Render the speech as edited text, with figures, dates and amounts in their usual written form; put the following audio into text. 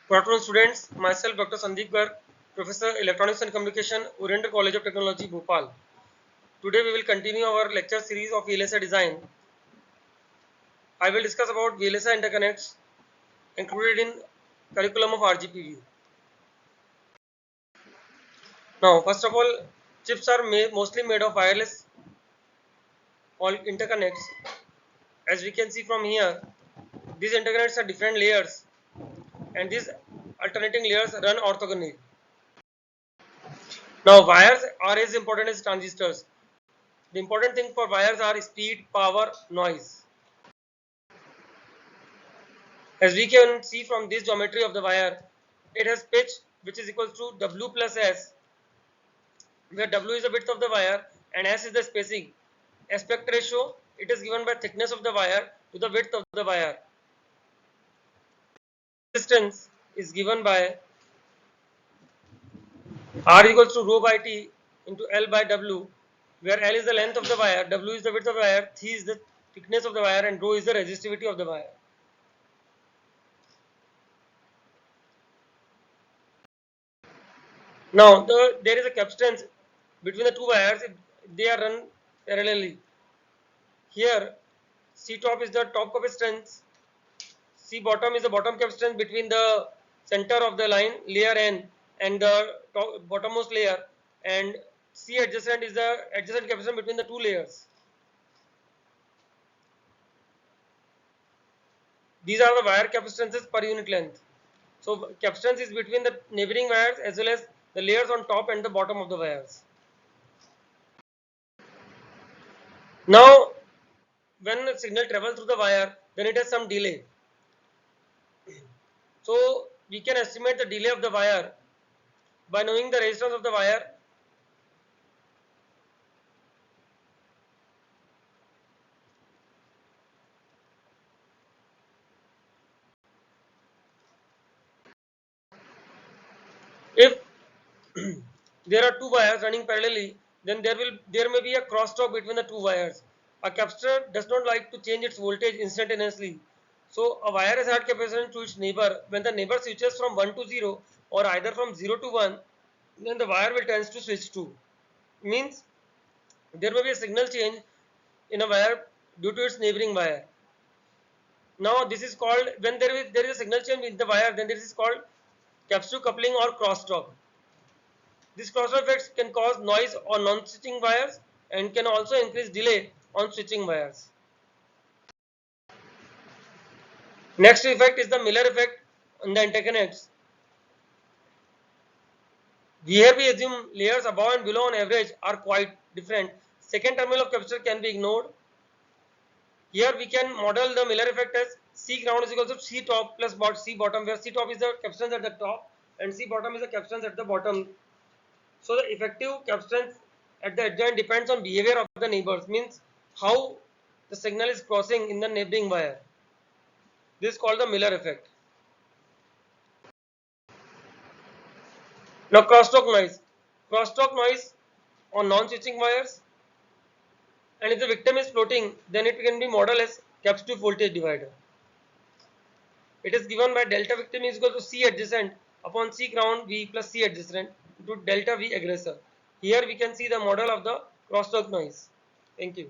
Good afternoon, students. Myself, Dr. Sandeep Garg, Professor Electronics and Communication, Oriental College of Technology, Bhopal. Today, we will continue our lecture series of VLSI design. I will discuss about VLSI interconnects included in curriculum of RGPU. Now, first of all, chips are mostly made of wireless called interconnects. As we can see from here, these interconnects are different layers, and these alternating layers run orthogonally. Now, wires are as important as transistors. The important thing for wires are speed, power, noise. As we can see from this geometry of the wire, it has pitch which is equal to W plus S, where W is the width of the wire and S is the spacing. Aspect ratio, it is given by thickness of the wire to the width of the wire. Resistance is given by R equals to rho by T into L by W, where L is the length of the wire, W is the width of the wire, T is the thickness of the wire, and rho is the resistivity of the wire. Now, there is a capacitance between the two wires if they are run parallelly. Here, C top is the top capacitance, C bottom is the bottom capacitance between the center of the line, layer N, and the bottommost layer, and C adjacent is the adjacent capacitance between the two layers. These are the wire capacitances per unit length. So, capacitance is between the neighboring wires as well as the layers on top and the bottom of the wires. Now, when the signal travels through the wire, then it has some delay. So we can estimate the delay of the wire by knowing the resistance of the wire. If there are two wires running parallelly, then there may be a crosstalk between the two wires. A capacitor does not like to change its voltage instantaneously. So a wire has had capacitance to its neighbor. When the neighbor switches from 1 to 0 or either from 0 to 1, then the wire will tend to switch to. Means there may be a signal change in a wire due to its neighboring wire. Now this is called, when there is a signal change in the wire, then this is called capacitive coupling or crosstalk. This crosstalk effects can cause noise on non-switching wires and can also increase delay on switching wires. Next effect is the Miller effect on the interconnects. Here we assume layers above and below on average are quite different. Second terminal of capacitor can be ignored. Here we can model the Miller effect as C ground is equal to C top plus C bottom, where C top is the capacitance at the top and C bottom is the capacitance at the bottom. So the effective capacitance at the adjoint depends on behavior of the neighbors, means how the signal is crossing in the neighboring wire. This is called the Miller effect. Now crosstalk noise. Crosstalk noise on non-switching wires, and if the victim is floating, then it can be modeled as capacitive voltage divider. It is given by delta victim is equal to C adjacent upon C ground V plus C adjacent to delta V aggressor. Here we can see the model of the crosstalk noise. Thank you.